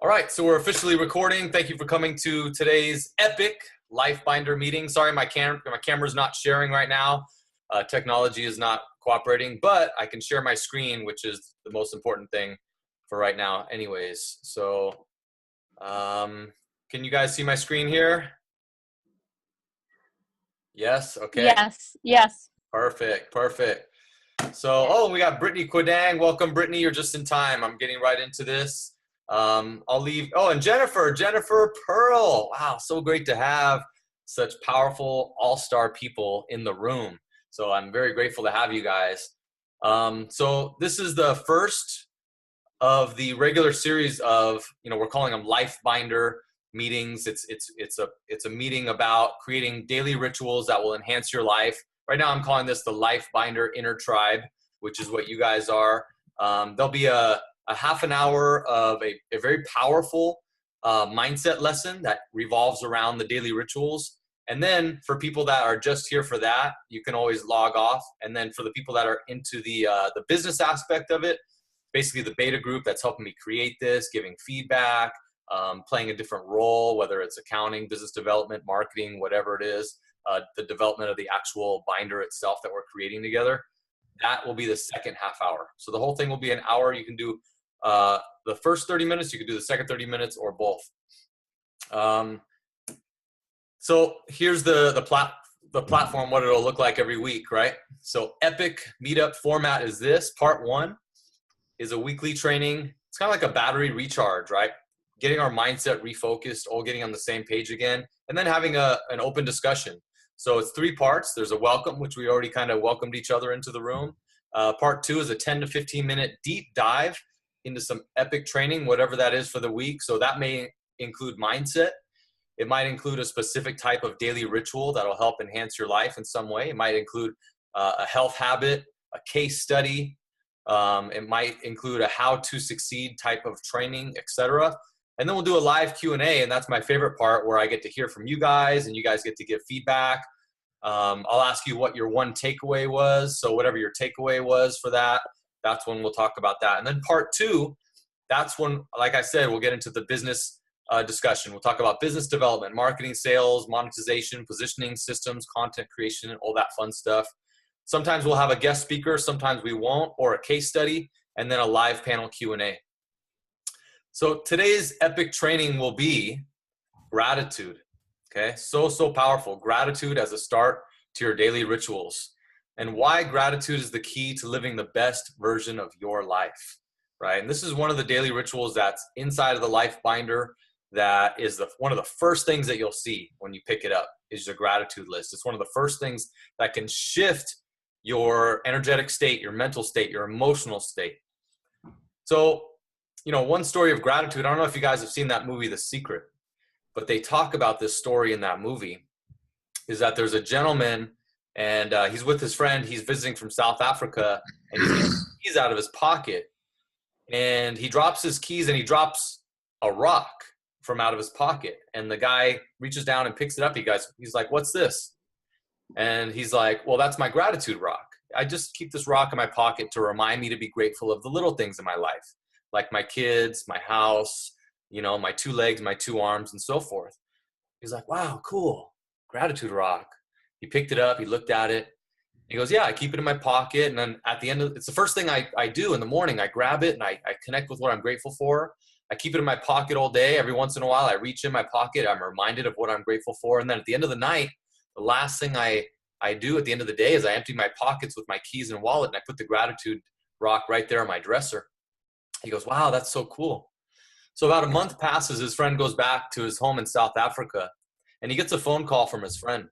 All right, so we're officially recording. Thank you for coming to today's epic LifeBinder meeting. Sorry, my camera's not sharing right now. Technology is not cooperating, but I can share my screen, which is the most important thing for right now anyways. So can you guys see my screen here? Yes, okay. Yes. Perfect. So, we got Brittany Quidang. Welcome, Brittany. You're just in time. I'm getting right into this. I'll leave. Oh, and Jennifer Pearl. Wow, so great to have such powerful all-star people in the room. So I'm very grateful to have you guys. So this is the first of the regular series of, we're calling them LifeBinder meetings. It's a meeting about creating daily rituals that will enhance your life. Right now, I'm calling this the LifeBinder Inner Tribe, which is what you guys are. There'll be a half an hour of a very powerful mindset lesson that revolves around the daily rituals. And then for people that are just here for that, you can always log off. And then for the people that are into the business aspect of it, basically the beta group that's helping me create this, giving feedback, playing a different role, whether it's accounting, business development, marketing, whatever it is, the development of the actual binder itself that we're creating together. That will be the second half hour. So the whole thing will be an hour. You can do the first 30 minutes, you can do the second 30 minutes, or both. So here's the platform, what it'll look like every week, right? So epic meetup format is this. Part one is a weekly training. It's kind of like a battery recharge, right? Getting our mindset refocused, all getting on the same page again, and then having an open discussion. So it's 3 parts. There's a welcome, which we already kind of welcomed each other into the room. Part 2 is a 10 to 15 minute deep dive into some epic training, whatever that is for the week. So that may include mindset. It might include a specific type of daily ritual that'll help enhance your life in some way. It might include a health habit, a case study. It might include a how to succeed type of training, etc. And then we'll do a live Q&A, and that's my favorite part, where I get to hear from you guys and you guys get to give feedback. I'll ask you what your one takeaway was. So whatever your takeaway was for that, that's when we'll talk about that. And then part 2, that's when, like I said, we'll get into the business discussion. We'll talk about business development, marketing, sales, monetization, positioning, systems, content creation, all that fun stuff. Sometimes we'll have a guest speaker, sometimes we won't, or a case study, and then a live panel Q&A. So today's epic training will be gratitude. Okay, so powerful. Gratitude as a start to your daily rituals, and why gratitude is the key to living the best version of your life, right? And this is one of the daily rituals that's inside of the LifeBinder that is one of the first things that you'll see when you pick it up is your gratitude list. It's one of the first things that can shift your energetic state, your mental state, your emotional state. So, one story of gratitude, I don't know if you guys have seen that movie, The Secret, but they talk about this story in that movie, is that there's a gentleman and he's with his friend. He's visiting from South Africa, and he's getting keys out of his pocket, and he drops his keys and he drops a rock from out of his pocket. And the guy reaches down and picks it up. He's like, "What's this?" And he's like, "Well, that's my gratitude rock. I just keep this rock in my pocket to remind me to be grateful of the little things in my life, like my kids, my house, my 2 legs, my 2 arms, and so forth." He's like, "Wow, cool. Gratitude rock." He picked it up. He looked at it. He goes, "Yeah, I keep it in my pocket." And then at the end it's the first thing I do in the morning. I grab it and I connect with what I'm grateful for. I keep it in my pocket all day. Every once in a while, I reach in my pocket. I'm reminded of what I'm grateful for. And then at the end of the night, the last thing I do at the end of the day is I empty my pockets with my keys and wallet, and I put the gratitude rock right there on my dresser. He goes, "Wow, that's so cool." So about a month passes. His friend goes back to his home in South Africa, and he gets a phone call from his friend.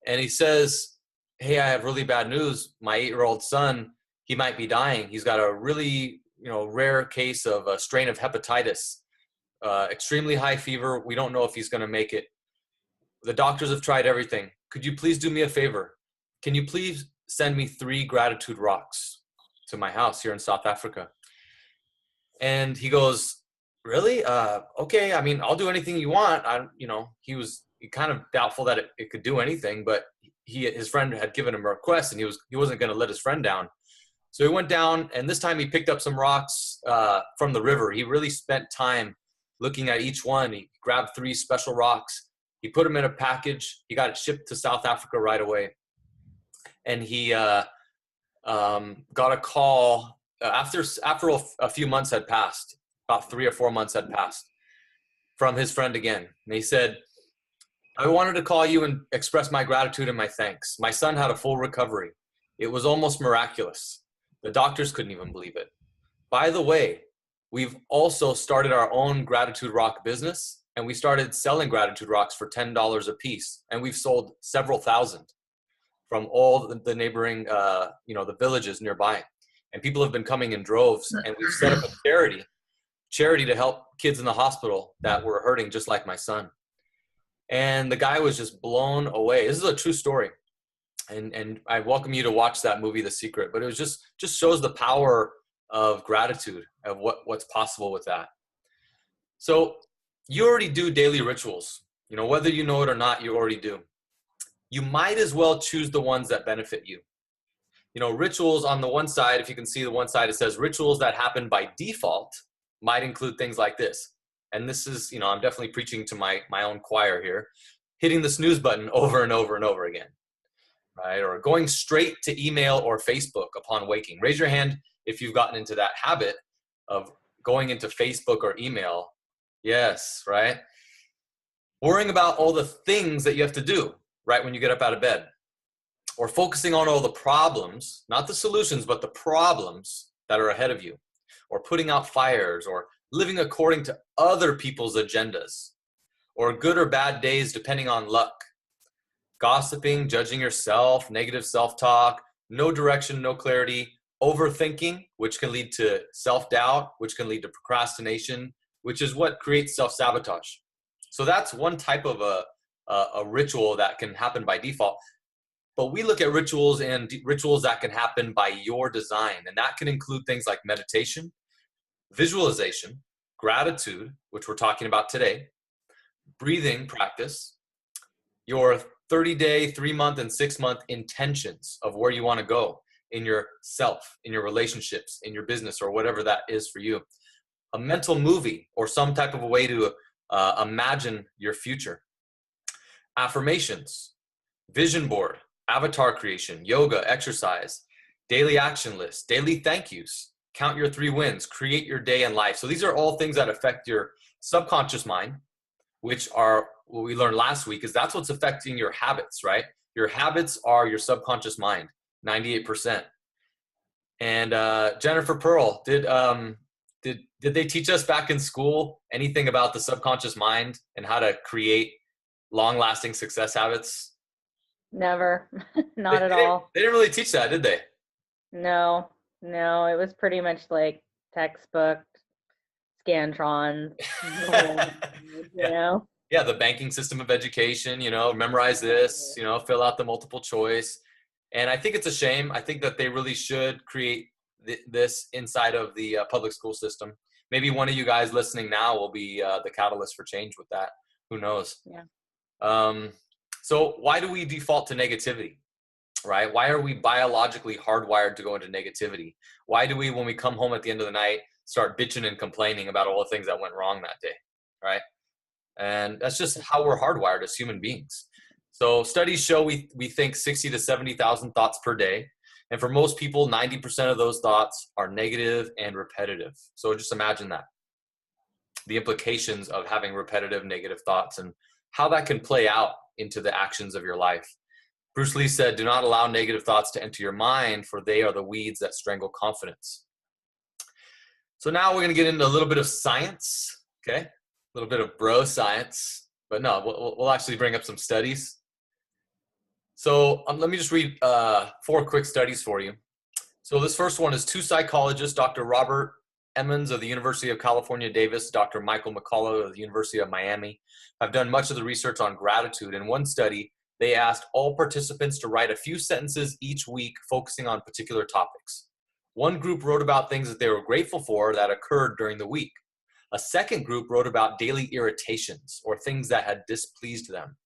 And he says, "Hey, I have really bad news. My 8-year-old son, he might be dying. He's got a really, rare case of a strain of hepatitis, extremely high fever. We don't know if he's going to make it. The doctors have tried everything. Could you please do me a favor? Can you please send me 3 gratitude rocks to my house here in South Africa?" And he goes, "Really? Okay. I mean, I'll do anything you want." He was kind of doubtful that it could do anything, but his friend had given him a request, and he wasn't going to let his friend down. So he went down, and this time he picked up some rocks from the river. He really spent time looking at each one. He grabbed 3 special rocks. He put them in a package. He got it shipped to South Africa right away. And he got a call after a few months had passed, about 3 or 4 months had passed, from his friend again. And he said, I wanted to call you and express my gratitude and my thanks. My son had a full recovery. It was almost miraculous. The doctors couldn't even believe it. By the way, we've also started our own gratitude rock business, and we started selling gratitude rocks for $10 a piece. And we've sold several thousand from all the neighboring, the villages nearby. And people have been coming in droves, and we've set up a charity to help kids in the hospital that were hurting, just like my son. And the guy was just blown away. This is a true story. And I welcome you to watch that movie, The Secret. But it was just shows the power of gratitude, of what's possible with that. So you already do daily rituals. Whether you know it or not, you already do. You might as well choose the ones that benefit you. Rituals on the one side, if you can see the one side, it says rituals that happen by default might include things like this. And this is, I'm definitely preaching to my own choir here, hitting the snooze button over and over and over again, right? Or going straight to email or Facebook upon waking. Raise your hand if you've gotten into that habit of going into Facebook or email. Yes, right? Worrying about all the things that you have to do right when you get up out of bed. Or focusing on all the problems, not the solutions, but the problems that are ahead of you. Or putting out fires, or living according to other people's agendas. Or good or bad days depending on luck. Gossiping, judging yourself, negative self-talk, no direction, no clarity, overthinking, which can lead to self-doubt, which can lead to procrastination, which is what creates self-sabotage. So that's one type of a ritual that can happen by default. But we look at rituals and rituals that can happen by your design. And that can include things like meditation, visualization, gratitude, which we're talking about today, breathing practice, your 30-day, 3-month, and 6-month intentions of where you want to go in yourself, in your relationships, in your business, or whatever that is for you. A mental movie or some type of a way to imagine your future. Affirmations, vision board, avatar creation, yoga, exercise, daily action list, daily thank yous, count your 3 wins, create your day and life. So these are all things that affect your subconscious mind, which are what we learned last week, is that's what's affecting your habits, right? Your habits are your subconscious mind, 98%. And Jennifer Pearl, did they teach us back in school anything about the subconscious mind and how to create long-lasting success habits? Never. Not at all. They didn't really teach that, did they? No, it was pretty much like textbook, Scantron, Yeah, the banking system of education, memorize this, fill out the multiple choice. And I think it's a shame. I think that they really should create this inside of the public school system. Maybe one of you guys listening now will be the catalyst for change with that. Who knows? Yeah. So why do we default to negativity, right? Why are we biologically hardwired to go into negativity? Why do we, when we come home at the end of the night, start bitching and complaining about all the things that went wrong that day, right? And that's just how we're hardwired as human beings. So studies show we think 60 to 70,000 thoughts per day. And for most people, 90% of those thoughts are negative and repetitive. So just imagine that. The implications of having repetitive negative thoughts and how that can play out into the actions of your life. Bruce Lee said, do not allow negative thoughts to enter your mind, for they are the weeds that strangle confidence. So now we're going to get into a little bit of science, okay? A little bit of bro science, but no, we'll actually bring up some studies. So let me just read 4 quick studies for you. So this first one is 2 psychologists, Dr. Robert Emmons of the University of California, Davis, Dr. Michael McCullough of the University of Miami, have done much of the research on gratitude. In one study, they asked all participants to write a few sentences each week focusing on particular topics. One group wrote about things that they were grateful for that occurred during the week. A second group wrote about daily irritations or things that had displeased them.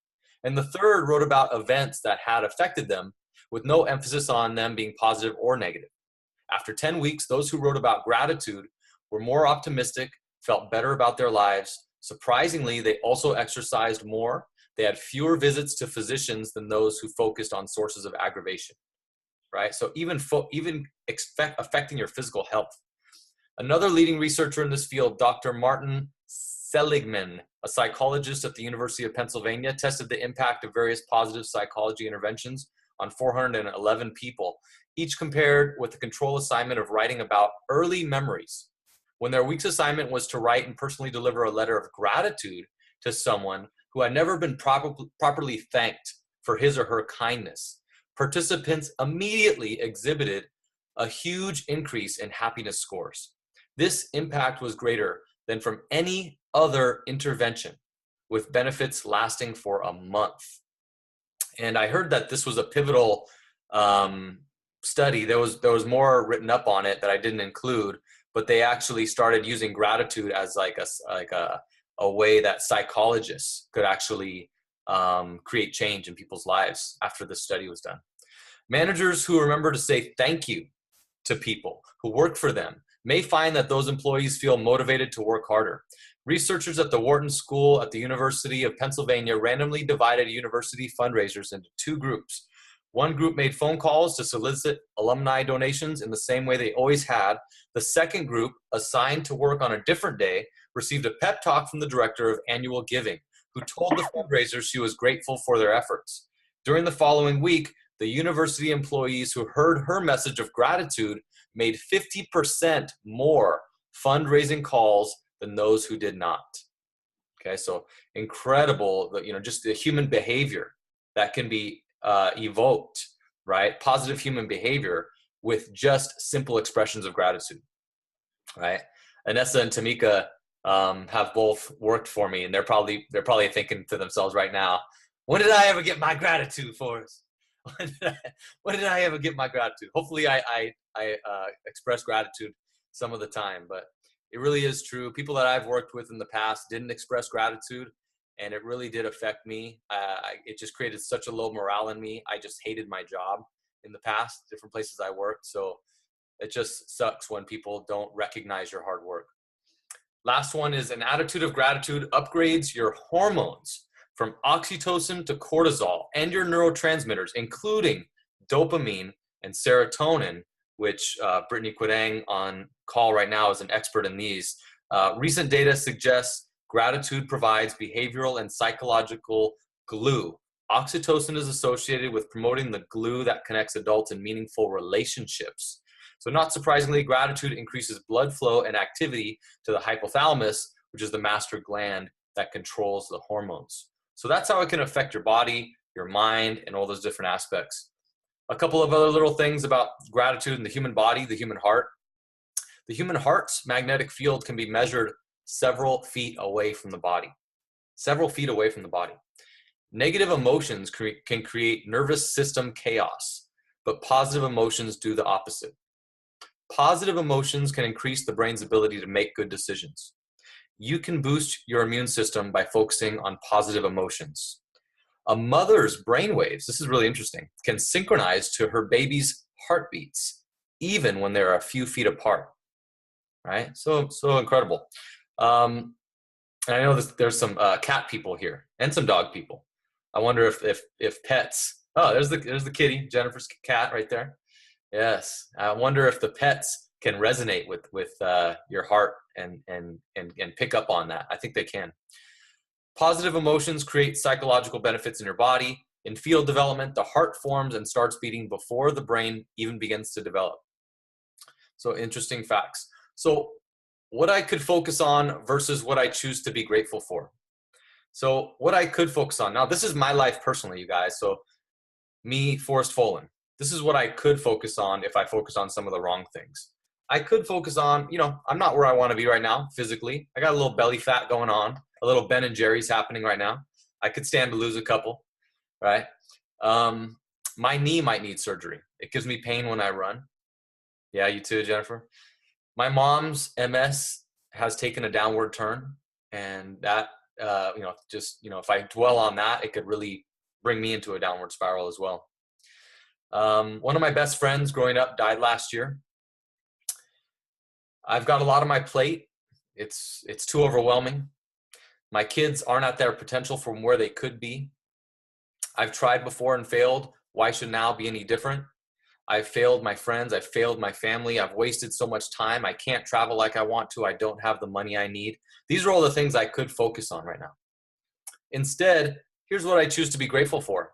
And the third wrote about events that had affected them with no emphasis on them being positive or negative. After 10 weeks, those who wrote about gratitude were more optimistic, felt better about their lives. Surprisingly, they also exercised more. They had fewer visits to physicians than those who focused on sources of aggravation, right? So even affecting your physical health. Another leading researcher in this field, Dr. Martin Seligman, a psychologist at the University of Pennsylvania, tested the impact of various positive psychology interventions on 411 people, each compared with the control assignment of writing about early memories. When their week's assignment was to write and personally deliver a letter of gratitude to someone who had never been properly thanked for his or her kindness, participants immediately exhibited a huge increase in happiness scores. This impact was greater than from any other intervention, with benefits lasting for a month. And I heard that this was a pivotal study. There was more written up on it that I didn't include, but they actually started using gratitude as like a way that psychologists could actually create change in people's lives after this study was done. Managers who remember to say thank you to people who work for them may find that those employees feel motivated to work harder. Researchers at the Wharton School at the University of Pennsylvania randomly divided university fundraisers into two groups. One group made phone calls to solicit alumni donations in the same way they always had. The second group, assigned to work on a different day, received a pep talk from the director of annual giving, who told the fundraisers she was grateful for their efforts. During the following week, the university employees who heard her message of gratitude made 50% more fundraising calls than those who did not. Okay, so incredible, just the human behavior that can be evoked, right? Positive human behavior with just simple expressions of gratitude, right? Anessa and Tamika have both worked for me, and they're probably thinking to themselves right now, when did I ever get my gratitude, Forrest? When did I ever get my gratitude? Hopefully I express gratitude some of the time, but it really is true. People that I've worked with in the past didn't express gratitude, and it really did affect me. It just created such a low morale in me. I just hated my job in the past, different places I worked. So it just sucks when people don't recognize your hard work. Last one is an attitude of gratitude upgrades your hormones from oxytocin to cortisol and your neurotransmitters, including dopamine and serotonin, which Brittany Quidang on call right now is an expert in these. Recent data suggests gratitude provides behavioral and psychological glue. Oxytocin is associated with promoting the glue that connects adults in meaningful relationships. So not surprisingly, gratitude increases blood flow and activity to the hypothalamus, which is the master gland that controls the hormones. So that's how it can affect your body, your mind, and all those different aspects. A couple of other little things about gratitude in the human body, the human heart. The human heart's magnetic field can be measured several feet away from the body. Several feet away from the body. Negative emotions can create nervous system chaos, but positive emotions do the opposite. Positive emotions can increase the brain's ability to make good decisions. You can boost your immune system by focusing on positive emotions. A mother's brainwaves, this is really interesting, can synchronize to her baby's heartbeats, even when they're a few feet apart, right? So incredible. And I know there's some cat people here and some dog people. I wonder if pets, oh, there's the kitty, Jennifer's cat right there. Yes, I wonder if the pets can resonate with your heart and pick up on that. I think they can. Positive emotions create psychological benefits in your body. In fetal development, the heart forms and starts beating before the brain even begins to develop. So interesting facts. So what I could focus on versus what I choose to be grateful for. So what I could focus on. Now, this is my life personally, you guys. So me, Forrest Folan. This is what I could focus on if I focus on some of the wrong things. I could focus on, I'm not where I want to be right now physically. I got a little belly fat going on, a little Ben and Jerry's happening right now. I could stand to lose a couple, right? My knee might need surgery. It gives me pain when I run. Yeah, you too, Jennifer. My mom's MS has taken a downward turn, and that, if I dwell on that, it could really bring me into a downward spiral as well. One of my best friends growing up died last year. I've got a lot on my plate. It's too overwhelming. My kids aren't at their potential from where they could be. I've tried before and failed. Why should now be any different? I've failed my friends. I've failed my family. I've wasted so much time. I can't travel like I want to. I don't have the money I need. These are all the things I could focus on right now. Instead, here's what I choose to be grateful for.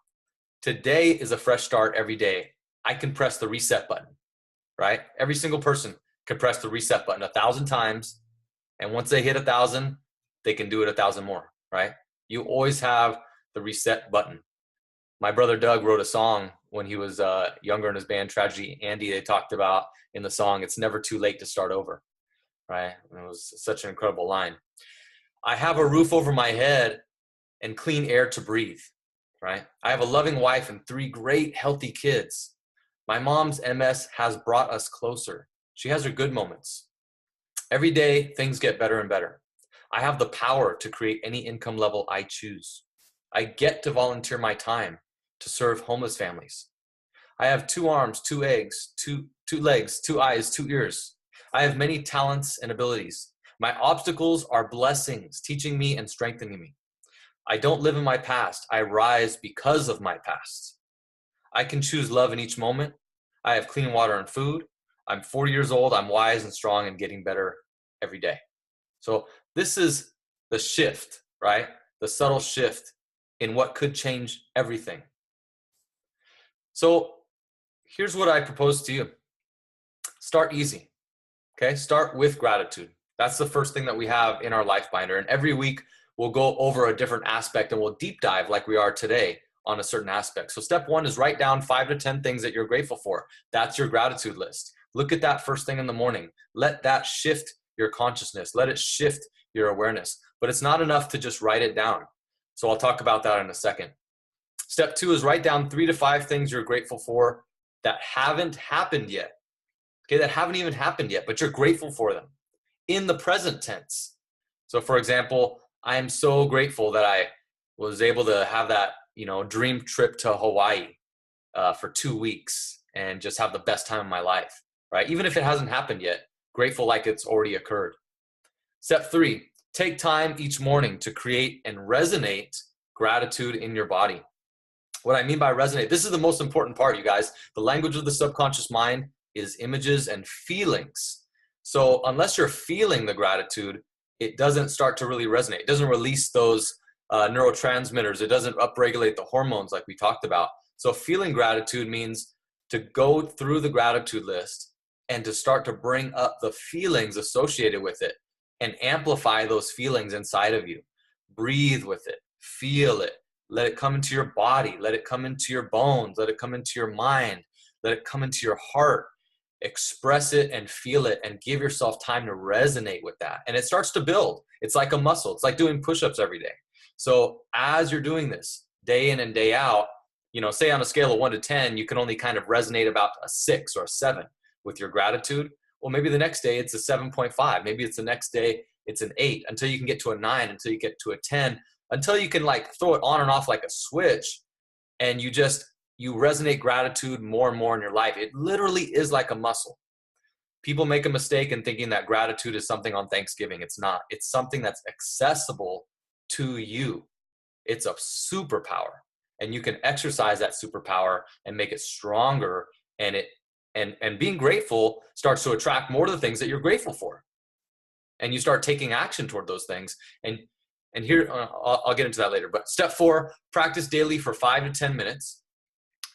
Today is a fresh start every day. I can press the reset button, right? Every single person can press the reset button 1,000 times. And once they hit 1,000, they can do it 1,000 more, right? You always have the reset button. My brother Doug wrote a song when he was younger in his band Tragedy Andy. They talked about in the song, it's never too late to start over, right? And it was such an incredible line. I have a roof over my head and clean air to breathe, right? I have a loving wife and 3 great healthy kids. My mom's MS has brought us closer. She has her good moments. Every day, things get better and better. I have the power to create any income level I choose. I get to volunteer my time to serve homeless families. I have 2 arms, 2 legs, 2 eyes, 2 ears. I have many talents and abilities. My obstacles are blessings, teaching me and strengthening me. I don't live in my past. I rise because of my past. I can choose love in each moment. I have clean water and food. I'm 40 years old. I'm wise and strong and getting better every day. So this is the shift, right? The subtle shift in what could change everything. So here's what I propose to you. Start easy, okay? Start with gratitude. That's the first thing that we have in our Life Binder. And every week we'll go over a different aspect and we'll deep dive like we are today on a certain aspect. So step 1 is write down 5 to 10 things that you're grateful for. That's your gratitude list. Look at that first thing in the morning. Let that shift your consciousness. Let it shift your awareness. But it's not enough to just write it down. So I'll talk about that in a second. Step 2 is write down 3 to 5 things you're grateful for that haven't happened yet. Okay, that haven't even happened yet, but you're grateful for them in the present tense. So for example, I am so grateful that I was able to have that, dream trip to Hawaii for 2 weeks and just have the best time of my life, right? Even if it hasn't happened yet, grateful like it's already occurred. Step 3, take time each morning to create and resonate gratitude in your body. What I mean by resonate, this is the most important part, you guys. The language of the subconscious mind is images and feelings. So unless you're feeling the gratitude, it doesn't start to really resonate. It doesn't release those neurotransmitters. It doesn't upregulate the hormones like we talked about. So feeling gratitude means to go through the gratitude list and to start to bring up the feelings associated with it and amplify those feelings inside of you. Breathe with it, feel it, let it come into your body, let it come into your bones, let it come into your mind, let it come into your heart. Express it and feel it and give yourself time to resonate with that. And it starts to build. It's like a muscle. It's like doing push-ups every day. So as you're doing this day in and day out, say on a scale of 1 to 10, you can only kind of resonate about a 6 or a 7 with your gratitude. Well, maybe the next day it's a 7.5. Maybe it's the next day it's an 8 until you can get to a 9, until you get to a 10, until you can like throw it on and off like a switch and you resonate gratitude more and more in your life. It literally is like a muscle. People make a mistake in thinking that gratitude is something on Thanksgiving. It's not. It's something that's accessible to you. It's a superpower, and you can exercise that superpower and make it stronger. And being grateful starts to attract more to the things that you're grateful for, and you start taking action toward those things. And here, I'll get into that later. But step 4, practice daily for 5 to 10 minutes.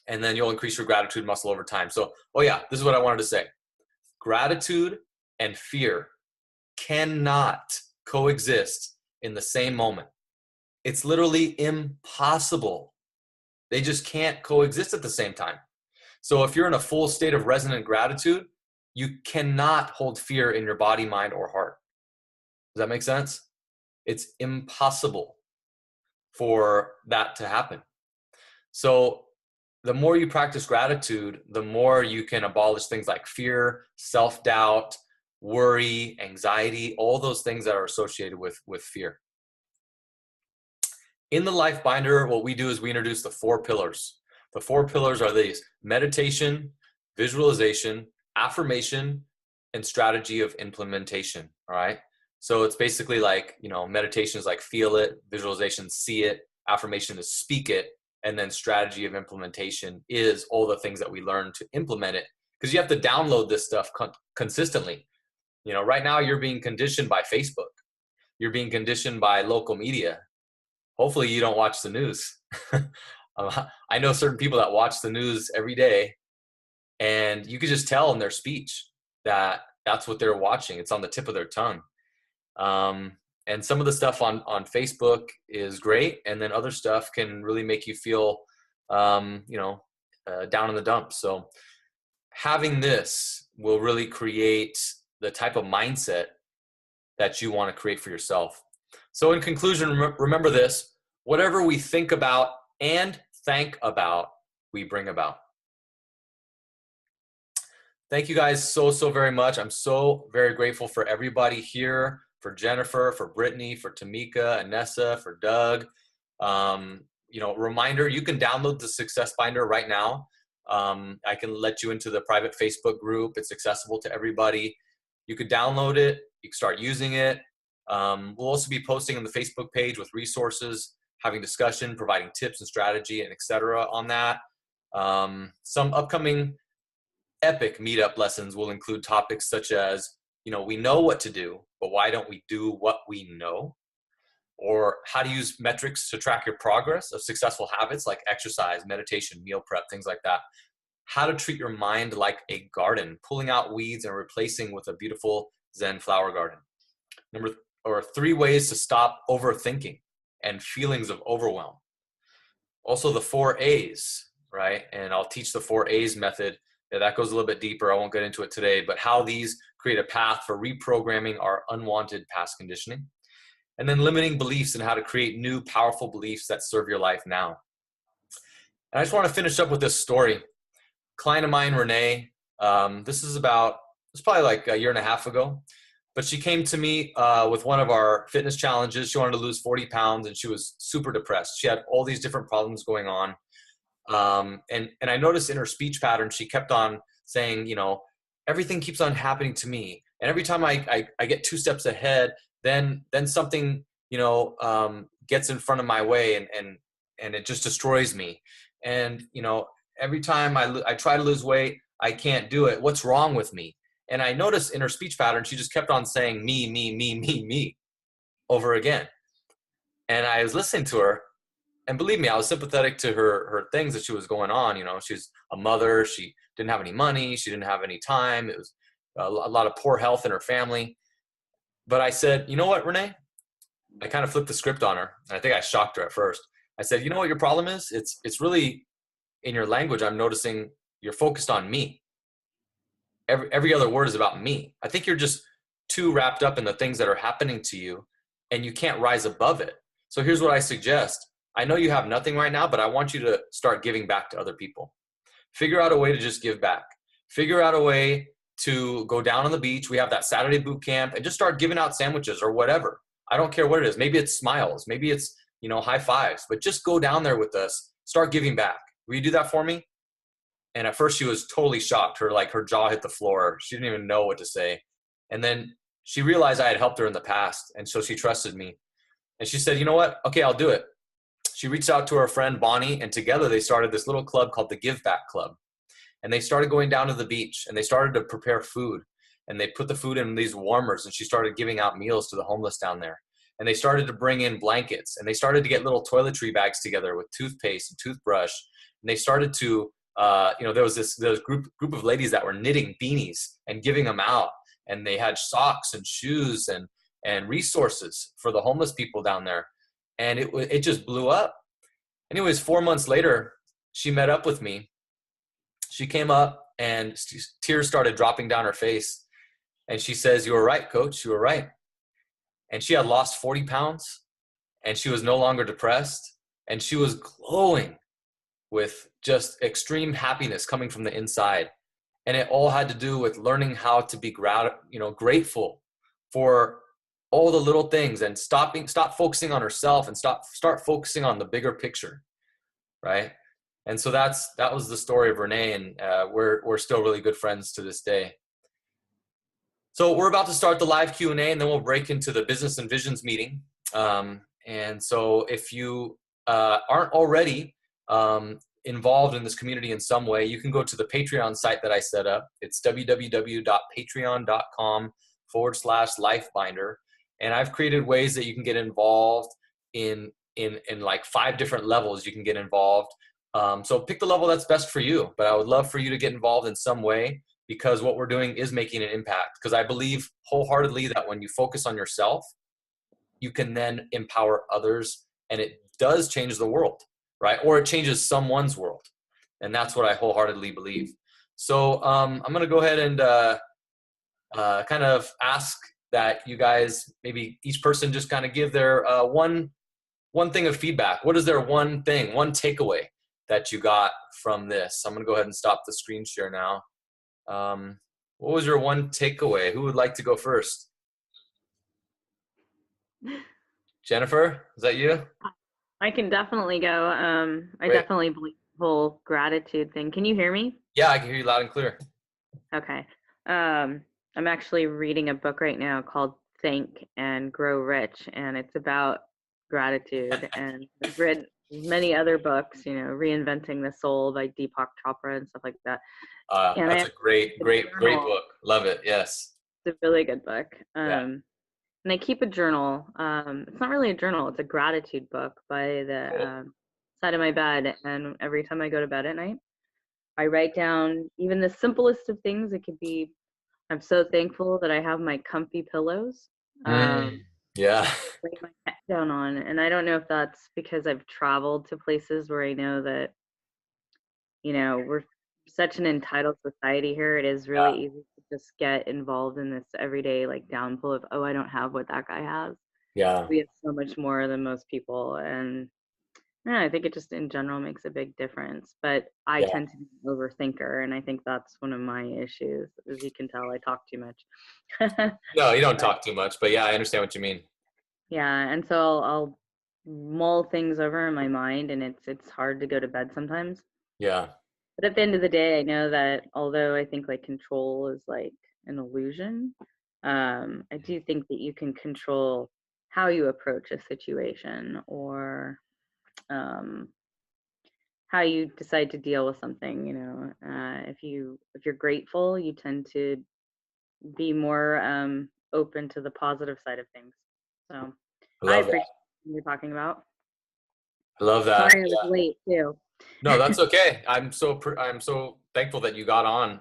And then you'll increase your gratitude muscle over time. So, this is what I wanted to say. Gratitude and fear cannot coexist in the same moment. It's literally impossible. They just can't coexist at the same time. So if you're in a full state of resonant gratitude, you cannot hold fear in your body, mind, or heart. Does that make sense? It's impossible for that to happen. So the more you practice gratitude, the more you can abolish things like fear, self-doubt, worry, anxiety, all those things that are associated with fear. In the Life Binder, what we do is we introduce the 4 pillars. The 4 pillars are these: meditation, visualization, affirmation, and strategy of implementation. All right. So it's basically like, meditation is like feel it, visualization, see it, affirmation is speak it, and then strategy of implementation is all the things that we learn to implement it. Because you have to download this stuff consistently. Right now you're being conditioned by Facebook. You're being conditioned by local media. Hopefully you don't watch the news. I know certain people that watch the news every day, and you could just tell in their speech that that's what they're watching. It's on the tip of their tongue. And some of the stuff on Facebook is great. And then other stuff can really make you feel, down in the dumps. So having this will really create the type of mindset that you want to create for yourself. So in conclusion, remember this: whatever we think about and thank about, we bring about. Thank you guys so very much. I'm so very grateful for everybody here, for Jennifer, for Brittany, for Tamika, Anessa, for Doug. Reminder, you can download the Success Binder right now. I can let you into the private Facebook group. It's accessible to everybody. You could download it. You can start using it. We'll also be posting on the Facebook page with resources, having discussion, providing tips and strategy, and etc. on that. Some upcoming epic meetup lessons will include topics such as, we know what to do, but why don't we do what we know? Or how to use metrics to track your progress of successful habits like exercise, meditation, meal prep, things like that. How to treat your mind like a garden, pulling out weeds and replacing with a beautiful Zen flower garden. 3 ways to stop overthinking and feelings of overwhelm. Also the 4 A's, right? And I'll teach the 4 A's method. Yeah, that goes a little bit deeper. I won't get into it today, but how these create a path for reprogramming our unwanted past conditioning. And then limiting beliefs and how to create new powerful beliefs that serve your life now. And I just want to finish up with this story. Client of mine, Renee, this is probably like a year and a half ago, but she came to me with one of our fitness challenges. She wanted to lose 40 pounds and she was super depressed. She had all these different problems going on. And I noticed in her speech pattern, she kept on saying, everything keeps on happening to me. And every time I get 2 steps ahead, then something, gets in front of my way and it just destroys me. And, every time I try to lose weight, I can't do it. What's wrong with me? And I noticed in her speech pattern, she just kept on saying me over again. And I was listening to her, and believe me, I was sympathetic to her things that she was going on. She's a mother. She didn't have any money. She didn't have any time. It was a lot of poor health in her family. But I said, you know what, Renee? I kind of flipped the script on her. And I think I shocked her at first. I said, you know what your problem is? It's really in your language. I'm noticing you're focused on me. Every other word is about me. I think you're just too wrapped up in the things that are happening to you and you can't rise above it. So here's what I suggest. I know you have nothing right now, but I want you to start giving back to other people. Figure out a way to just give back. Figure out a way to go down on the beach. We have that Saturday boot camp and just start giving out sandwiches or whatever. I don't care what it is. Maybe it's smiles. Maybe it's, high fives, but just go down there with us. Start giving back. Will you do that for me? And at first she was totally shocked. Her jaw hit the floor. She didn't even know what to say. And then she realized I had helped her in the past. And so she trusted me. And she said, you know what? Okay, I'll do it. She reached out to her friend Bonnie, and together they started this little club called the Give Back Club. And they started going down to the beach and they started to prepare food. And they put the food in these warmers, and she started giving out meals to the homeless down there. And they started to bring in blankets, and they started to get little toiletry bags together with toothpaste and toothbrush. And they started to, there was this group of ladies that were knitting beanies and giving them out. And they had socks and shoes and resources for the homeless people down there. And it just blew up. Anyways, 4 months later, she met up with me. She came up and tears started dropping down her face. And she says, you were right, coach, you were right. And she had lost 40 pounds and she was no longer depressed. And she was glowing with just extreme happiness coming from the inside. And it all had to do with learning how to be grateful for all the little things and stop focusing on herself and start focusing on the bigger picture. Right. And so that was the story of Renee, and we're still really good friends to this day. So we're about to start the live Q&A, and then we'll break into the business and visions meeting. And so if you aren't already involved in this community in some way, you can go to the Patreon site that I set up. It's www.patreon.com/lifebinder. And I've created ways that you can get involved in like 5 different levels you can get involved. So pick the level that's best for you, but I would love for you to get involved in some way, because what we're doing is making an impact. Because I believe wholeheartedly that when you focus on yourself, you can then empower others, and it does change the world, right? Or it changes someone's world. And that's what I wholeheartedly believe. So I'm going to go ahead and kind of ask that you guys, maybe each person just kind of give their one thing of feedback. What is their one thing, one takeaway that you got from this? I'm going to go ahead and stop the screen share now. What was your one takeaway? Who would like to go first? Jennifer, is that you? I can definitely go. I Great. definitely believe the whole gratitude thing. Can you hear me? Yeah, I can hear you loud and clear. Okay. I'm actually reading a book right now called Think and Grow Rich, and it's about gratitude. And I've read many other books, Reinventing the Soul by Deepak Chopra and stuff like that. And That's a great book. Love it. Yes. It's a really good book. Yeah. And I keep a journal. It's not really a journal. It's a gratitude book by the side of my bed. And every time I go to bed at night, I write down even the simplest of things. It could be, I'm so thankful that I have my comfy pillows. Yeah. Lay my head down on. And I don't know if that's because I've traveled to places where I know that, we're such an entitled society here. It is really easy to just get involved in this everyday like downpour of, oh, I don't have what that guy has. Yeah. We have so much more than most people. And yeah, I think it just in general makes a big difference. But I tend to be an overthinker, and I think that's one of my issues. As you can tell, I talk too much. No, you don't talk too much, but yeah, I understand what you mean. Yeah, and so I'll mull things over in my mind, and it's hard to go to bed sometimes. Yeah. But at the end of the day, I know that although I think like control is like an illusion, I do think that you can control how you approach a situation, or how you decide to deal with something. If you're grateful, you tend to be more open to the positive side of things. So I appreciate what you're talking about. I love that. Sorry I was late too. No, that's okay. I'm so thankful that you got on,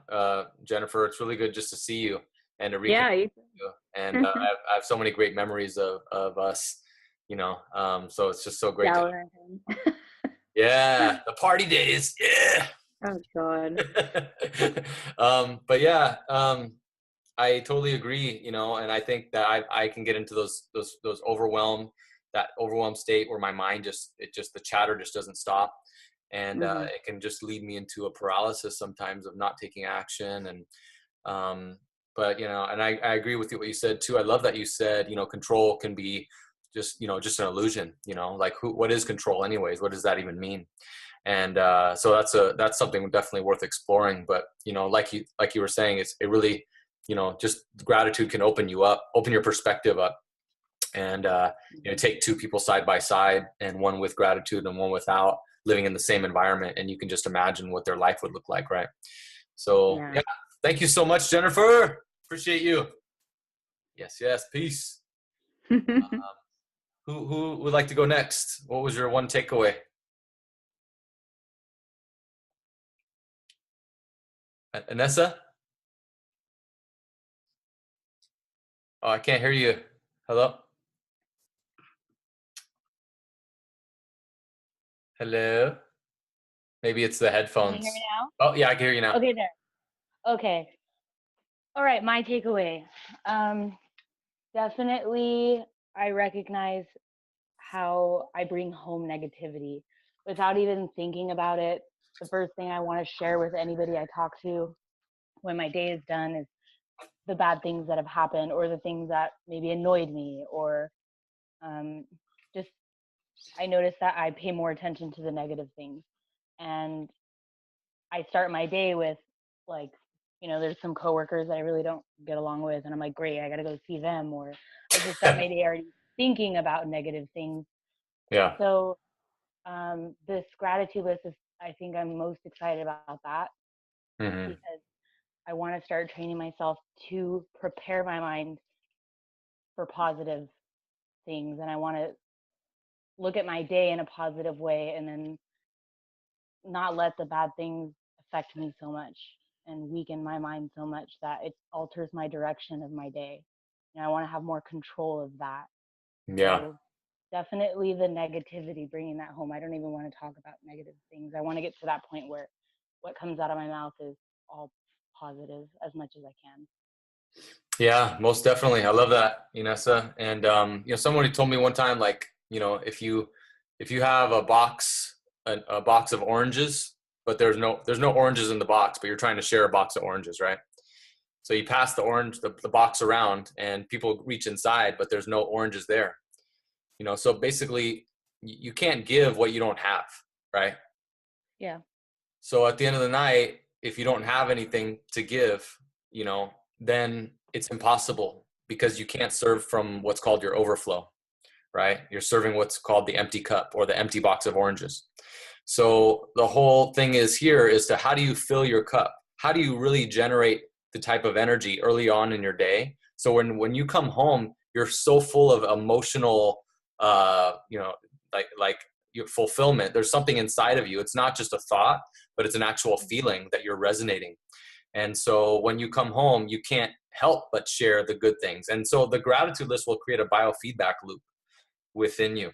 Jennifer. It's really good just to see you and to reconnect with you. And I have so many great memories of us, so it's just so great. Yeah, the party days. Yeah. Oh God. But yeah, I totally agree. And I think that I can get into those that overwhelmed state where my mind the chatter just doesn't stop. And it can just lead me into a paralysis sometimes of not taking action. And but and I agree with you what you said too. I love that you said control can be just just an illusion. Like what is control anyways? What does that even mean? And so that's something definitely worth exploring. But like you were saying, it really just gratitude can open your perspective up. And take 2 people side by side, and one with gratitude and one without, living in the same environment, and you can just imagine what their life would look like, right? So yeah, thank you so much, Jennifer. Appreciate you. Yes, peace. Who would like to go next? What was your one takeaway? Anessa? Oh, I can't hear you. Hello? Hello? Maybe it's the headphones. Can you hear me now? Oh, yeah, I can hear you now. Okay, there. Okay. All right, my takeaway. Definitely, I recognize how I bring home negativity without even thinking about it. The first thing I want to share with anybody I talk to when my day is done is the bad things that have happened, or the things that maybe annoyed me, or just I notice that I pay more attention to the negative things. And I start my day with like there's some coworkers that I really don't get along with, and I'm like, great, I got to go see them, or I just start my day already thinking about negative things. Yeah. So this gratitude list is, I think I'm most excited about that Hmm. because I want to start training myself to prepare my mind for positive things, and I want to look at my day in a positive way, and then not let the bad things affect me so much and weaken my mind so much that it alters my direction of my day. And I want to have more control of that. Yeah. So definitely the negativity, bringing that home. I don't even want to talk about negative things. I want to get to that point where what comes out of my mouth is all positive as much as I can. Yeah, most definitely. I love that, Inessa. And somebody told me one time, like, if you have a box of oranges, but there's no oranges in the box, but you're trying to share a box of oranges, right? So you pass the box around, and people reach inside, but there's no oranges there. So basically, you can't give what you don't have, right? Yeah. So at the end of the night, if you don't have anything to give, then it's impossible, because you can't serve from what's called your overflow, right? You're serving what's called the empty cup, or the empty box of oranges. So the whole thing is to how do you fill your cup? How do you really generate the type of energy early on in your day? So when you come home, you're so full of emotional, like your fulfillment. There's something inside of you. It's not just a thought, but it's an actual feeling that you're resonating. And so when you come home, you can't help but share the good things. And so the gratitude list will create a biofeedback loop within you.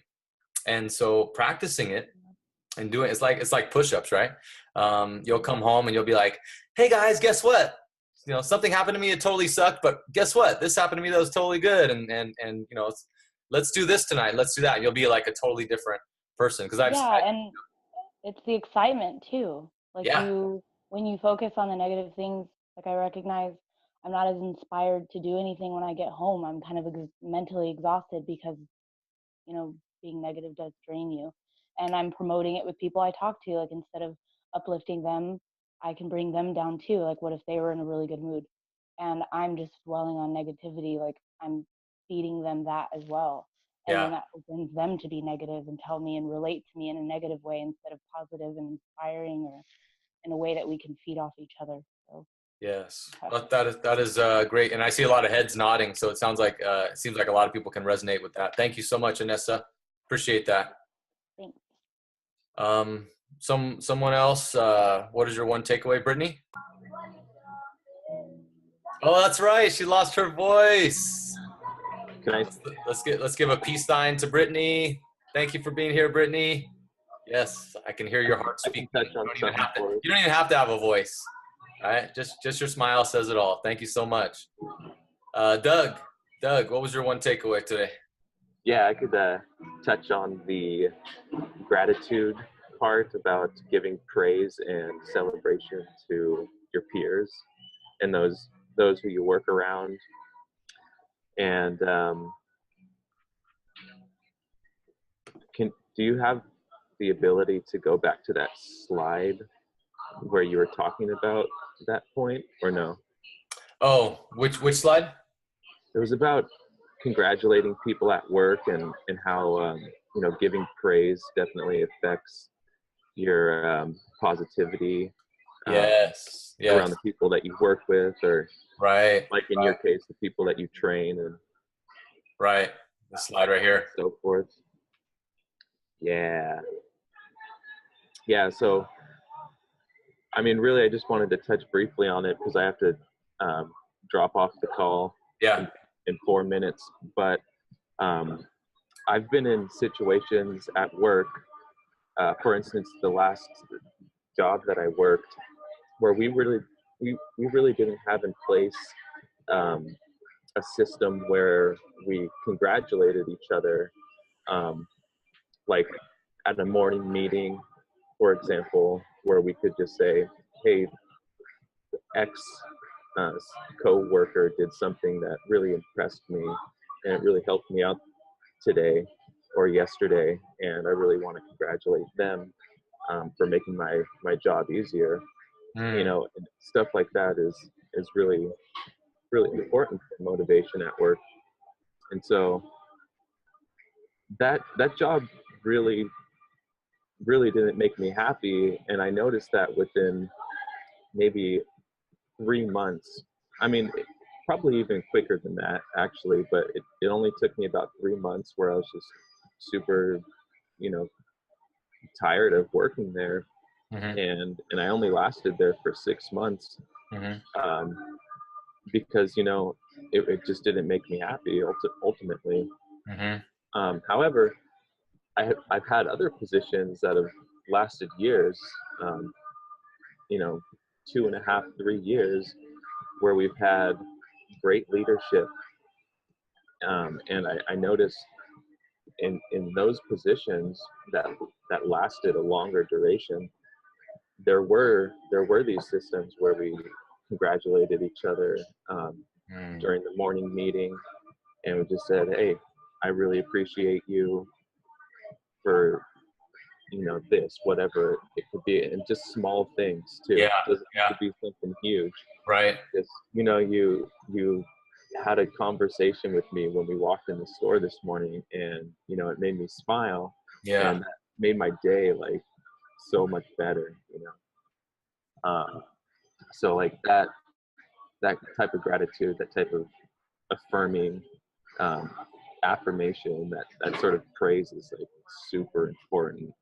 And so practicing it and doing it's like push-ups, right? You'll come home and you'll be like, hey guys, guess what? Something happened to me. It totally sucked, but guess what? This happened to me. That was totally good. And let's do this tonight. Let's do that. You'll be like a totally different person. Cause And it's the excitement too. Like yeah, when you focus on the negative things, like I recognize I'm not as inspired to do anything when I get home. I'm kind of mentally exhausted because, being negative does drain you. And I'm promoting it with people I talk to. Like instead of uplifting them, I can bring them down too. Like what if they were in a really good mood and I'm just dwelling on negativity? Like I'm feeding them that as well. And yeah. then that opens them to be negative and tell me and relate to me in a negative way instead of positive and inspiring, or in a way that we can feed off each other. So Yes, yeah. that is great, and I see a lot of heads nodding. So it seems like a lot of people can resonate with that. Thank you so much, Inessa. Appreciate that. Thanks. Someone else. What is your one takeaway, Brittany? Oh, that's right. She lost her voice. Can I? Let's give a peace sign to Brittany. Thank you for being here, Brittany. Yes, I can hear your heart I can speaking. touch on something for you. You don't even have to have a voice. All right, just your smile says it all. Thank you so much. Doug, what was your one takeaway today? Yeah, I could touch on the gratitude part about giving praise and celebration to your peers and those who you work around. And do you have the ability to go back to that slide where you were talking about that point, or no? Oh, which slide? It was about congratulating people at work and how giving praise definitely affects your positivity Yes. around the people that you work with, or Right. like in your case, the people that you train, and right. The slide right here. so forth. Yeah. So I mean, really, I just wanted to touch briefly on it because I have to drop off the call in 4 minutes. But I've been in situations at work, for instance, the last job that I worked, where we really didn't have in place a system where we congratulated each other, like at a morning meeting, for example, where we could just say, hey, X co-worker did something that really impressed me and it really helped me out today or yesterday, and I really want to congratulate them for making my job easier. you know, and stuff like that is really, really important for motivation at work. And so that job really, really didn't make me happy. And I noticed that within maybe 3 months, I mean, probably even quicker than that actually, but it only took me about 3 months where I was just super, you know, tired of working there. And I only lasted there for 6 months, because, you know, it just didn't make me happy ultimately. However, I've had other positions that have lasted years, you know, 2.5, 3 years, where we've had great leadership. And I noticed in those positions that lasted a longer duration, there were these systems where we congratulated each other during the morning meeting, and we just said, hey, I really appreciate you for, you know, this, whatever it could be, and just small things too. It doesn't have to be something huge. Right. Just, you know, you had a conversation with me when we walked in the store this morning, and, you know, it made me smile. And that made my day like so much better, you know. So like that type of gratitude, that type of affirming affirmation, that sort of praise is like super important.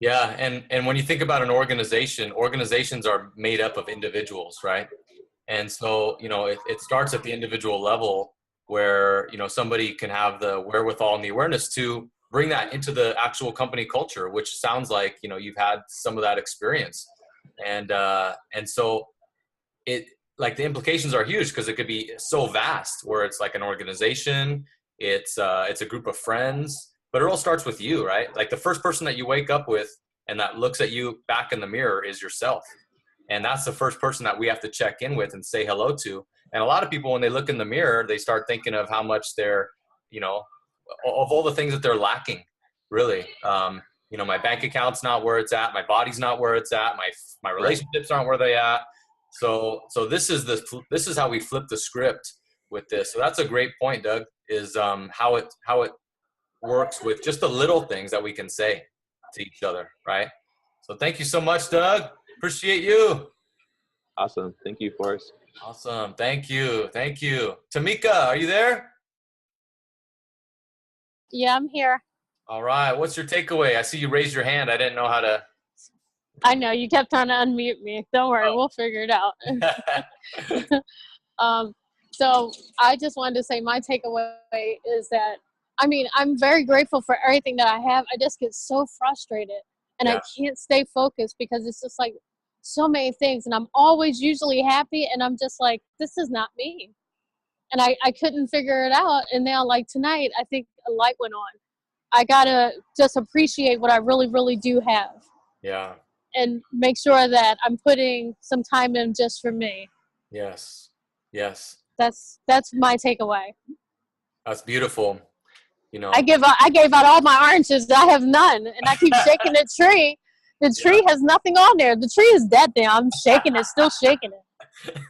Yeah, and when you think about an organization, organizations are made up of individuals, right? And so, you know, it starts at the individual level where, you know, somebody can have the wherewithal and the awareness to bring that into the actual company culture, which sounds like, you know, you've had some of that experience. And so it, like, the implications are huge because it could be so vast where it's like an organization, it's a group of friends, but it all starts with you, right? Like the first person that you wake up with and that looks at you back in the mirror is yourself. And that's the first person that we have to check in with and say hello to. And a lot of people, when they look in the mirror, they start thinking of how much they're, you know, of all the things that they're lacking, really. You know, my bank account's not where it's at. My body's not where it's at. My relationships aren't where they at. So this is how we flip the script with this. So that's a great point, Doug, is how it works with just the little things that we can say to each other, right? So thank you so much, Doug. Appreciate you. Awesome. Thank you, Forrest. Awesome. Thank you. Thank you. Tamika, are you there? Yeah, I'm here. All right. What's your takeaway? I see you raised your hand. I didn't know how to. I know you kept trying to unmute me. Don't worry, we'll figure it out. So I just wanted to say my takeaway is that, I mean, I'm very grateful for everything that I have. I just get so frustrated and I can't stay focused because it's just like so many things. And I'm always usually happy and I'm just like, this is not me. And I couldn't figure it out. And now, like tonight, I think a light went on. I got to just appreciate what I really, really do have. Yeah. And make sure that I'm putting some time in just for me. Yes. Yes. That's my takeaway. That's beautiful. You know, I gave out all my oranges. I have none, and I keep shaking the tree. The tree has nothing on there. The tree is dead now. I'm shaking it, still shaking it.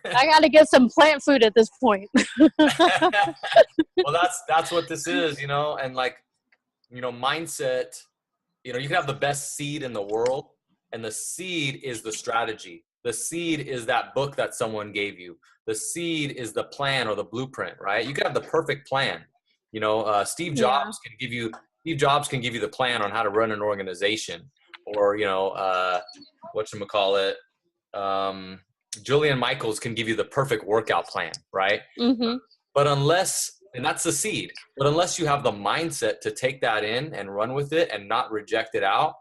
I got to get some plant food at this point. Well, that's what this is, you know, and like, you know, mindset. You know, you can have the best seed in the world, and the seed is the strategy. The seed is that book that someone gave you. The seed is the plan or the blueprint, right? You can have the perfect plan. You know, Steve Jobs can give you the plan on how to run an organization, or, you know, whatchamacallit, Julian Michaels can give you the perfect workout plan, right? Mm-hmm. But and that's the seed, but unless you have the mindset to take that in and run with it and not reject it out,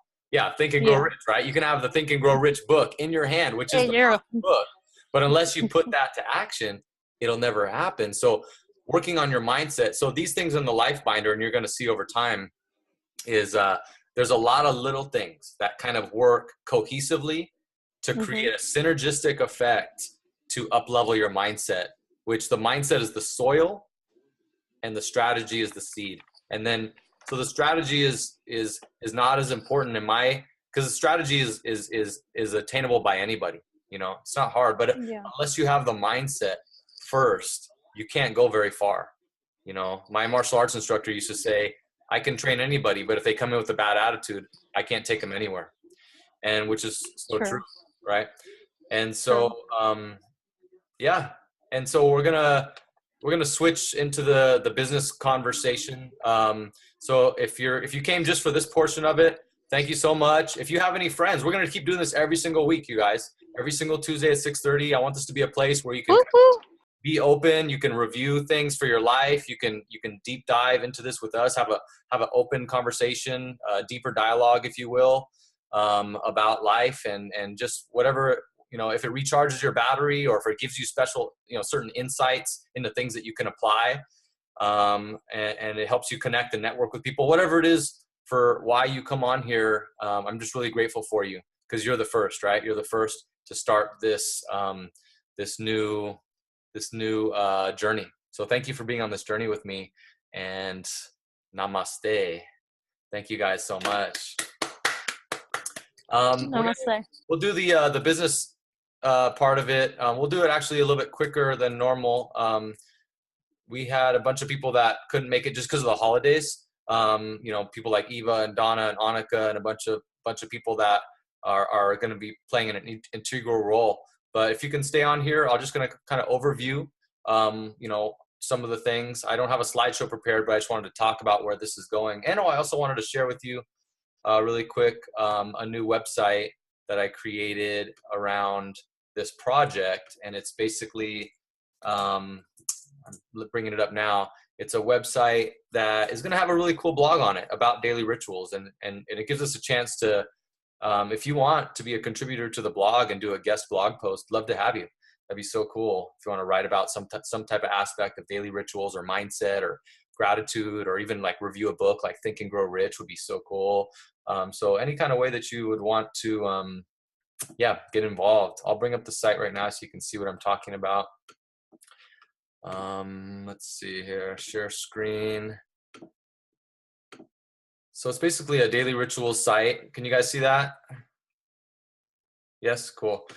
Think and Grow Rich, right? You can have the Think and Grow Rich book in your hand, which is the book, but unless you put that to action, it'll never happen. So working on your mindset. So these things in the Life Binder, and you're going to see over time, is there's a lot of little things that kind of work cohesively to create a synergistic effect to up-level your mindset, which the mindset is the soil and the strategy is the seed. And then, so the strategy is not as important in my because the strategy is attainable by anybody. You know, it's not hard, but unless you have the mindset first, you can't go very far. You know, my martial arts instructor used to say, I can train anybody, but if they come in with a bad attitude, I can't take them anywhere. And which is so true, right? And so, yeah. And so we're gonna switch into the business conversation. So if you came just for this portion of it, thank you so much. If you have any friends, we're gonna keep doing this every single week, you guys. Every single Tuesday at 6:30. I want this to be a place where you can be open. You can review things for your life. You can deep dive into this with us. Have an open conversation, deeper dialogue, if you will, about life and just whatever. You know, if it recharges your battery or if it gives you special, you know, certain insights into things that you can apply, and it helps you connect and network with people, whatever it is for why you come on here. I'm just really grateful for you because you're the first, right? You're the first to start this new journey. So thank you for being on this journey with me, and namaste. Thank you guys so much. Namaste. We'll do the business part of it. We'll do it actually a little bit quicker than normal. We had a bunch of people that couldn't make it just because of the holidays. You know, people like Eva and Donna and Annika and a bunch of people that are going to be playing an integral role. But if you can stay on here, I'm just going to kind of overview, you know, some of the things. I don't have a slideshow prepared, but I just wanted to talk about where this is going. And I also wanted to share with you really quick a new website that I created around this project. And it's basically, I'm bringing it up now. It's a website that is going to have a really cool blog on it about daily rituals. And it gives us a chance to, if you want to be a contributor to the blog and do a guest blog post, love to have you. That'd be so cool. If you want to write about some type of aspect of daily rituals or mindset or gratitude, or even like review a book like Think and Grow Rich would be so cool. So any kind of way that you would want to, get involved. I'll bring up the site right now so you can see what I'm talking about. Let's see here, share screen. So it's basically a daily rituals site. Can you guys see that? Yes, cool.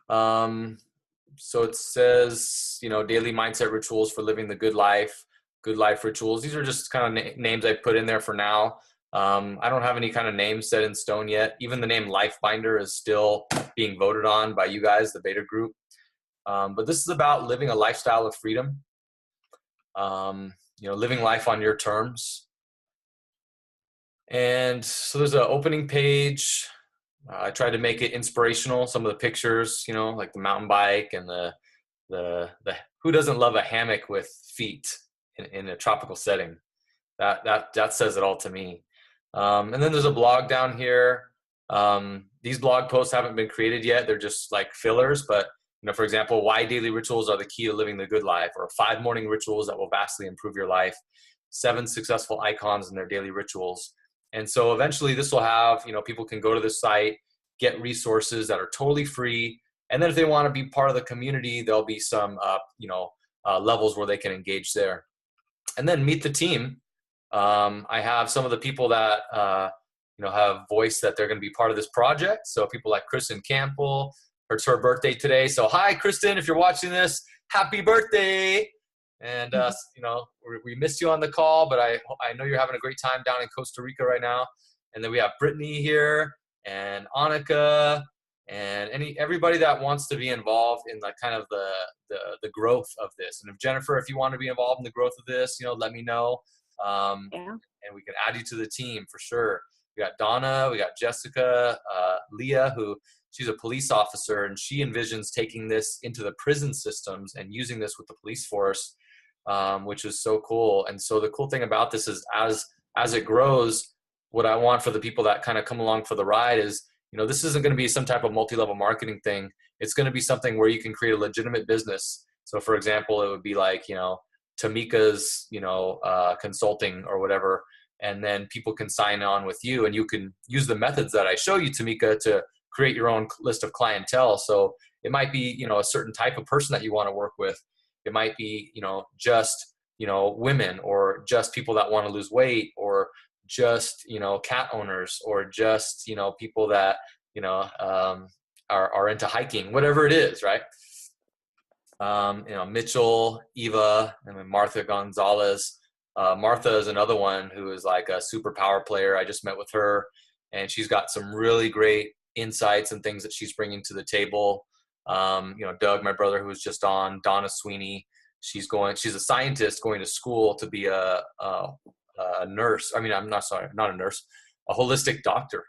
So it says, you know, daily mindset rituals for living the good life rituals. These are just kind of names I put in there for now. I don't have any kind of names set in stone yet. Even the name Lifebinder is still being voted on by you guys, the beta group. But this is about living a lifestyle of freedom. You know, living life on your terms. And so there's an opening page. I tried to make it inspirational. Some of the pictures, you know, like the mountain bike and the who doesn't love a hammock with feet in a tropical setting? That says it all to me. And then there's a blog down here. These blog posts haven't been created yet. They're just like fillers, but you know, for example, why daily rituals are the key to living the good life, or 5 morning rituals that will vastly improve your life, 7 successful icons in their daily rituals. And so eventually this will have, you know, people can go to this site, get resources that are totally free. And then if they want to be part of the community, there'll be some, levels where they can engage there. And then meet the team. I have some of the people that, have voiced that they're going to be part of this project. So people like Kristen Campbell, it's her birthday today. So hi, Kristen, if you're watching this, happy birthday. And, we missed you on the call, but I know you're having a great time down in Costa Rica right now. And then we have Brittany here and Annika and everybody that wants to be involved in like kind of the growth of this. And if Jennifer, if you want to be involved in the growth of this, let me know. And we can add you to the team for sure. We got Donna, we got Jessica, Leah, who she's a police officer, and she envisions taking this into the prison systems and using this with the police force, which is so cool. And so the cool thing about this is as it grows, what I want for the people that kind of come along for the ride is, this isn't going to be some type of multi-level marketing thing. It's going to be something where you can create a legitimate business. So for example, it would be like, Tamika's, consulting or whatever. And then people can sign on with you, and you can use the methods that I show you, Tamika, to create your own list of clientele. So it might be, a certain type of person that you want to work with. It might be, just, women, or just people that want to lose weight, or just, cat owners, or just, people that, are into hiking, whatever it is, right? Mitchell, Eva, and then Martha Gonzalez. Martha is another one who is like a super power player. I just met with her, and she's got some really great insights and things that she's bringing to the table. Doug, my brother, who was just on, Donna Sweeney, she's a scientist going to school to be a nurse. I mean, not a nurse, a holistic doctor.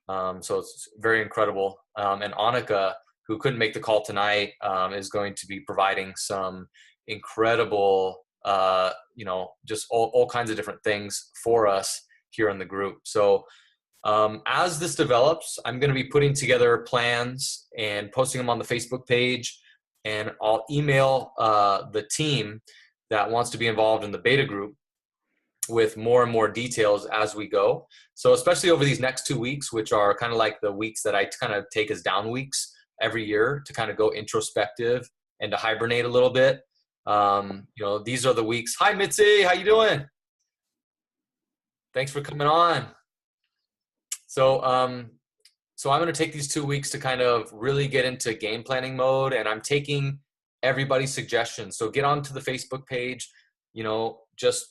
So it's very incredible. And Annika, who couldn't make the call tonight, is going to be providing some incredible, just all kinds of different things for us here in the group. So as this develops, I'm going to be putting together plans and posting them on the Facebook page, and I'll email the team that wants to be involved in the beta group with more and more details as we go. So especially over these next 2 weeks, which are kind of like the weeks that I kind of take as down weeks every year to kind of go introspective and to hibernate a little bit. These are the weeks. Hi, Mitzi, how you doing? Thanks for coming on. So I'm going to take these 2 weeks to kind of really get into game planning mode, and I'm taking everybody's suggestions. So get onto the Facebook page, just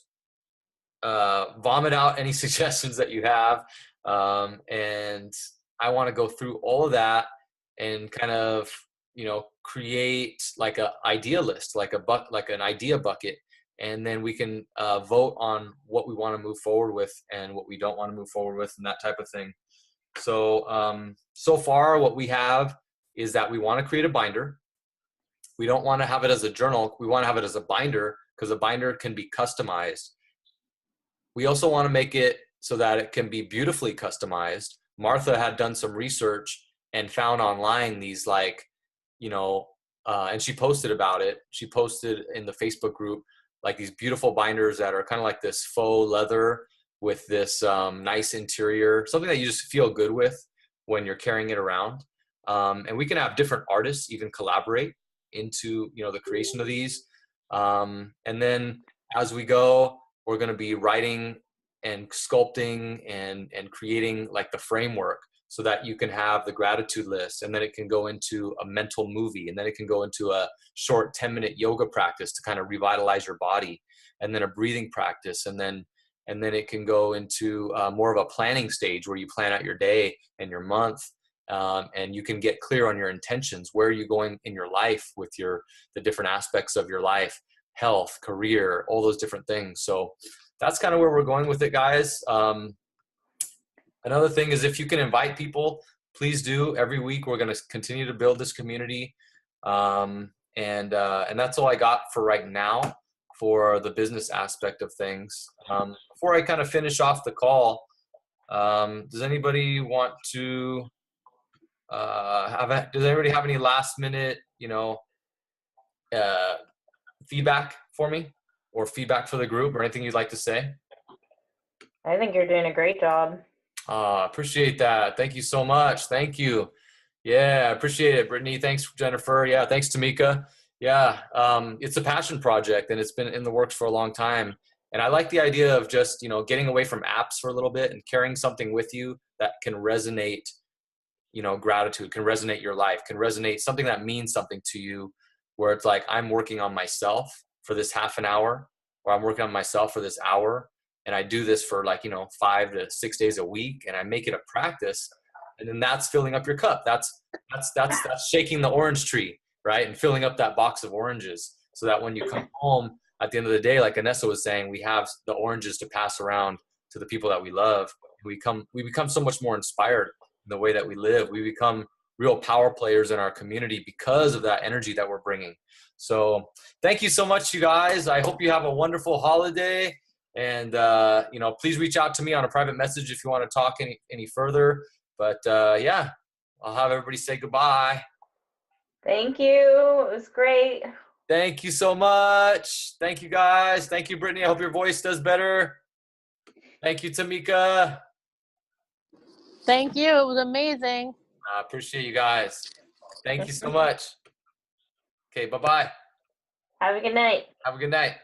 vomit out any suggestions that you have. And I want to go through all of that and kind of, create like an idea list, like an idea bucket. And then we can vote on what we want to move forward with and what we don't want to move forward with, and that type of thing. So, so far what we have is that we want to create a binder. We don't want to have it as a journal. We want to have it as a binder, because a binder can be customized. We also want to make it so that it can be beautifully customized. Martha had done some research and found online these and she posted about it. She posted in the Facebook group, like these beautiful binders that are kind of like this faux leather with this nice interior, something that you just feel good with when you're carrying it around. And we can have different artists even collaborate into, the creation of these. And then as we go, we're going to be writing and sculpting and creating like the framework, so that you can have the gratitude list, and then it can go into a mental movie, and then it can go into a short 10-minute yoga practice to kind of revitalize your body, and then a breathing practice, and then it can go into more of a planning stage where you plan out your day and your month, and you can get clear on your intentions. Where are you going in your life with the different aspects of your life, health, career, all those different things. So that's kind of where we're going with it, guys. Another thing is, if you can invite people, please do. Every week we're going to continue to build this community. And that's all I got for right now for the business aspect of things. Before I kind of finish off the call, does anybody want to does anybody have any last minute, feedback for me, or feedback for the group, or anything you'd like to say? I think you're doing a great job. Appreciate that. Thank you so much. Thank you. Yeah, I appreciate it, Brittany. Thanks, Jennifer. Yeah, thanks, Tamika. Yeah, it's a passion project, and it's been in the works for a long time. And I like the idea of just, getting away from apps for a little bit and carrying something with you that can resonate, gratitude, can resonate your life, can resonate something that means something to you, where it's like, I'm working on myself for this half an hour, or I'm working on myself for this hour. And I do this for 5 to 6 days a week, and I make it a practice. And then that's filling up your cup. That's shaking the orange tree, right? And filling up that box of oranges, so that when you come home at the end of the day, like Anessa was saying, we have the oranges to pass around to the people that we love. We become so much more inspired in the way that we live. We become real power players in our community because of that energy that we're bringing. So thank you so much, you guys. I hope you have a wonderful holiday. And, please reach out to me on a private message if you want to talk any further. But, yeah, I'll have everybody say goodbye. Thank you. It was great. Thank you so much. Thank you, guys. Thank you, Brittany. I hope your voice does better. Thank you, Tamika. Thank you. It was amazing. I appreciate you guys. Thank you so much. Okay, bye-bye. Have a good night. Have a good night.